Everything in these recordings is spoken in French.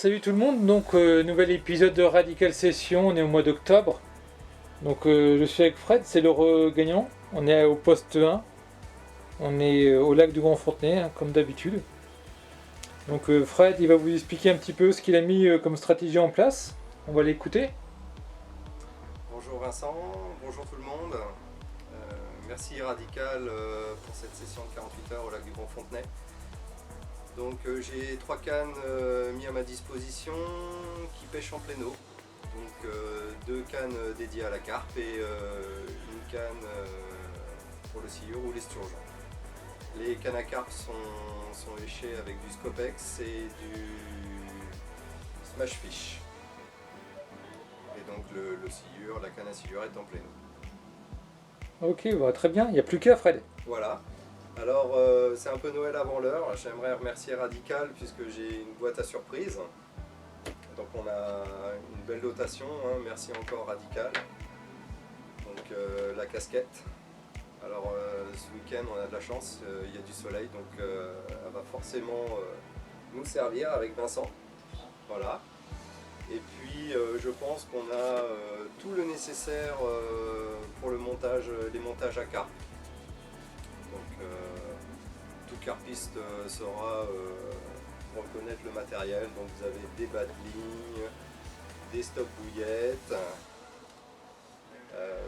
Salut tout le monde, donc nouvel épisode de Radical Session, on est au mois d'octobre. Donc je suis avec Fred, c'est le gagnant. On est au poste 1, on est au lac du Grand Fontenay, hein, comme d'habitude. Donc Fred, il va vous expliquer un petit peu ce qu'il a mis comme stratégie en place. On va l'écouter. Bonjour Vincent, bonjour tout le monde. Merci Radical pour cette session de 48 heures au lac du Grand Fontenay. Donc j'ai 3 cannes mis à ma disposition qui pêchent en plein eau. Donc 2 cannes dédiées à la carpe et une canne pour le sciure ou l'esturgeon. Les cannes à carpe sont léchées avec du Scopex et du Smash Fish. Et donc le sciure, la canne à sciure est en plein eau. Ok, bah, très bien, il n'y a plus qu'à Fred. Voilà. Alors c'est un peu Noël avant l'heure. J'aimerais remercier Radical puisque j'ai une boîte à surprise. Donc on a une belle dotation, hein. Merci encore Radical. Donc la casquette. Alors ce week-end on a de la chance, il y a du soleil donc elle va forcément nous servir avec Vincent. Voilà. Et puis je pense qu'on a tout le nécessaire pour le montage, les montages à carpe. Donc tout carpiste saura reconnaître le matériel. Donc vous avez des bas de ligne, des stop bouillettes,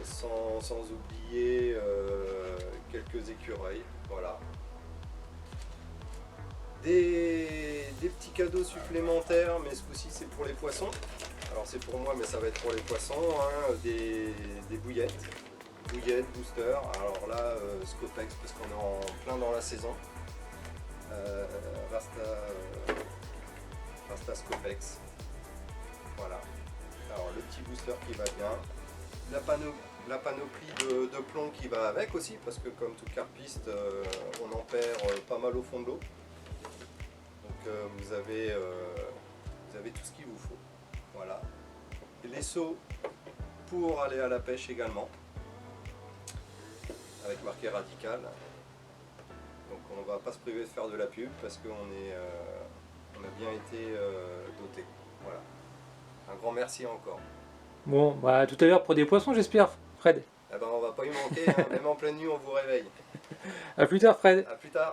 sans oublier quelques écureuils. Voilà. Des petits cadeaux supplémentaires, mais ce coup-ci c'est pour les poissons. Alors c'est pour moi, mais ça va être pour les poissons, hein. Des bouillettes, booster. Alors là, Scopex, parce qu'on est en plein dans la saison. Rasta Scopex. Voilà. Alors le petit booster qui va bien. La panoplie de plomb qui va avec aussi, parce que comme tout carpiste, on en perd pas mal au fond de l'eau. Donc vous avez tout ce qu'il vous faut. Voilà. Et les seaux pour aller à la pêche également, avec marqué Radical. Donc on ne va pas se priver de faire de la pub parce qu'on on a bien été doté. Voilà. Un grand merci encore. Bon, bah tout à l'heure pour des poissons j'espère, Fred. Eh ben, on va pas y manquer, hein. Même en pleine nuit on vous réveille. A plus tard Fred. A plus tard.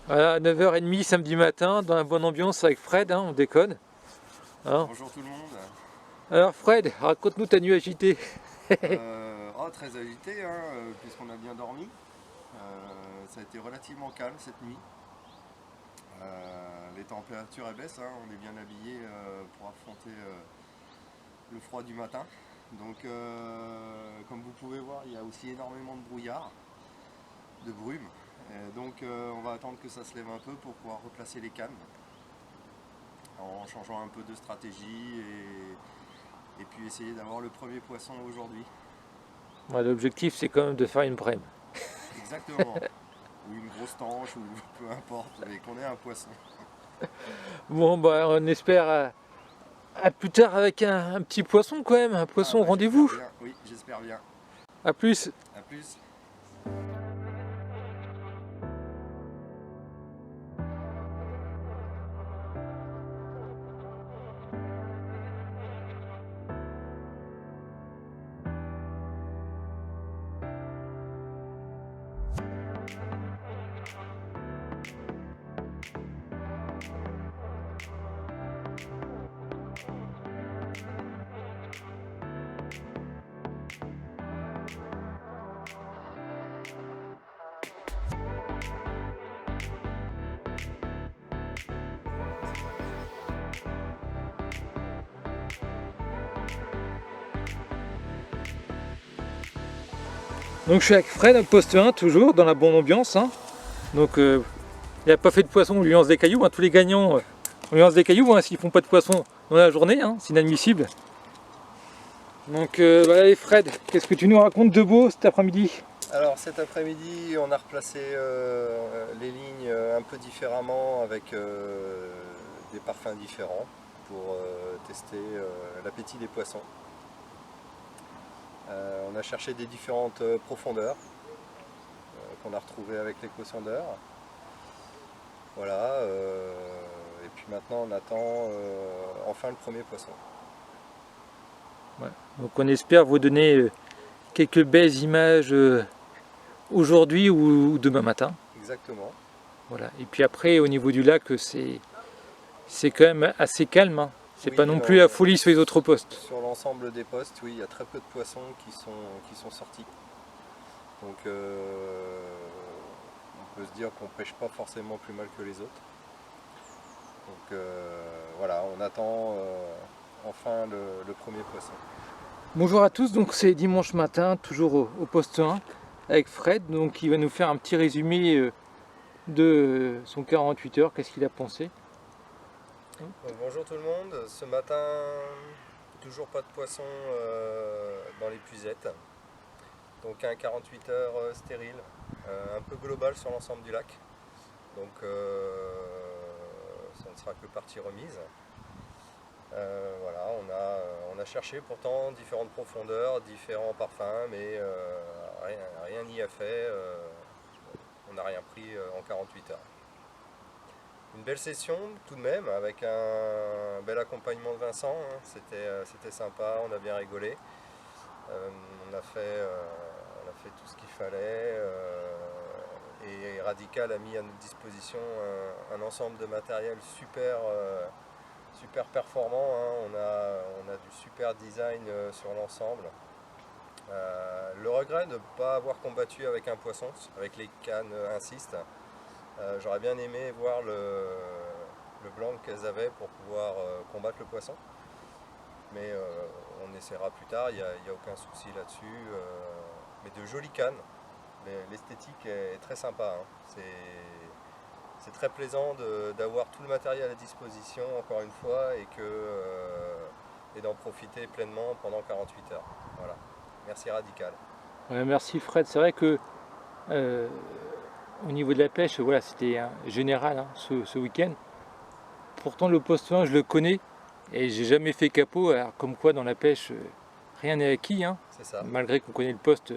Voilà, 9h30 samedi matin, dans la bonne ambiance avec Fred, hein, on déconne. Hein. Bonjour tout le monde. Alors Fred, raconte-nous ta nuit agitée. Très agité, hein, puisqu'on a bien dormi. Ça a été relativement calme cette nuit. Les températures baissent, hein, on est bien habillé pour affronter le froid du matin. Donc comme vous pouvez voir, il y a aussi énormément de brouillard, de brume. Donc on va attendre que ça se lève un peu pour pouvoir replacer les cannes en changeant un peu de stratégie et puis essayer d'avoir le premier poisson aujourd'hui. Ouais, l'objectif c'est quand même de faire une brème. Exactement. Ou une grosse tanche, ou peu importe, mais qu'on ait un poisson. Bon bah on espère à plus tard avec un petit poisson quand même, un poisson au rendez-vous. Oui, j'espère bien. A plus. A plus. Donc je suis avec Fred au poste 1, toujours dans la bonne ambiance. Hein. Donc il n'a pas fait de poisson, on lui lance des cailloux. Hein. Tous les gagnants, on lui lance des cailloux. Hein. S'ils ne font pas de poisson dans la journée, hein, c'est inadmissible. Donc voilà, et Fred, qu'est-ce que tu nous racontes de beau cet après-midi? Alors cet après-midi, on a replacé les lignes un peu différemment avec des parfums différents pour tester l'appétit des poissons. On a cherché des différentes profondeurs qu'on a retrouvées avec l'éco-sondeur. Voilà, et puis maintenant on attend enfin le premier poisson. Ouais. Donc on espère vous donner quelques belles images aujourd'hui ou demain matin. Exactement. Voilà. Et puis après au niveau du lac c'est quand même assez calme. Hein. C'est Oui, pas non plus la folie sur les autres postes. Sur l'ensemble des postes, oui, il y a très peu de poissons qui sont sortis. Donc on peut se dire qu'on pêche pas forcément plus mal que les autres. Donc voilà, on attend enfin le premier poisson. Bonjour à tous, donc c'est dimanche matin, toujours au poste 1 avec Fred, donc il va nous faire un petit résumé de son 48 heures, qu'est-ce qu'il a pensé. Donc, bonjour tout le monde, ce matin toujours pas de poisson dans les puisettes, donc un 48 heures stérile, un peu global sur l'ensemble du lac, donc ça ne sera que partie remise. Voilà, on a cherché pourtant différentes profondeurs, différents parfums, mais rien n'y a fait, on n'a rien pris en 48 heures. Une belle session tout de même, avec un bel accompagnement de Vincent, hein. C'était sympa, on a bien rigolé. On a fait tout ce qu'il fallait et Radical a mis à notre disposition un ensemble de matériel super performant, hein. On a du super design sur l'ensemble. Le regret de ne pas avoir combattu avec un poisson, avec les cannes insistent. J'aurais bien aimé voir le blanc qu'elles avaient pour pouvoir combattre le poisson. Mais on essaiera plus tard, il n'y a aucun souci là-dessus. Mais de jolies cannes. L'esthétique est très sympa. Hein. C'est très plaisant d'avoir tout le matériel à disposition, encore une fois, et d'en profiter pleinement pendant 48 heures. Voilà. Merci Radical. Ouais, merci Fred, c'est vrai que au niveau de la pêche, voilà, c'était général hein, ce week-end. Pourtant le poste 1, je le connais et j'ai jamais fait capot, alors comme quoi dans la pêche, rien n'est acquis. Hein. C'est ça. Malgré qu'on connaît le poste,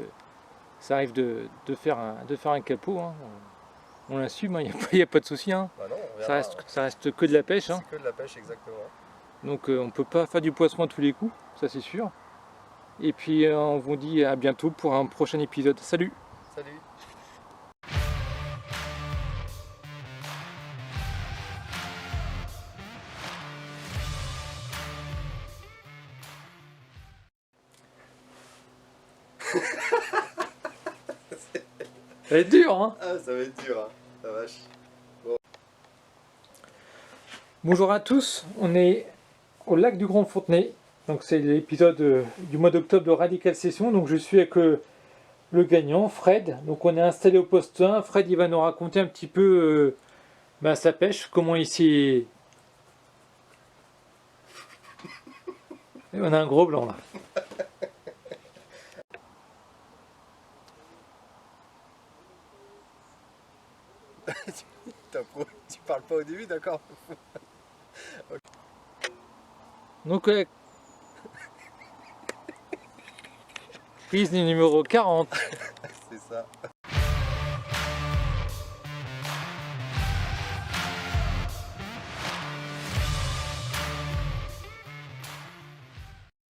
ça arrive de faire un capot. Hein. On l'assume, il n'y a pas de souci. Hein. Bah non, Ça reste que de la pêche. Hein. C'est que de la pêche, exactement. Donc on ne peut pas faire du poisson à tous les coups, ça c'est sûr. Et puis on vous dit à bientôt pour un prochain épisode. Salut! Salut! Ça va être dur, hein? Ah, ça va être dur, hein. La vache. Bon. Bonjour à tous, on est au lac du Grand Fontenay. Donc c'est l'épisode du mois d'octobre de Radical Session. Donc je suis avec le gagnant, Fred. Donc on est installé au poste 1. Fred il va nous raconter un petit peu sa pêche, comment il s'est... On a un gros blanc là. Tu parles pas au début, d'accord? Okay. Donc prise numéro 40. C'est ça.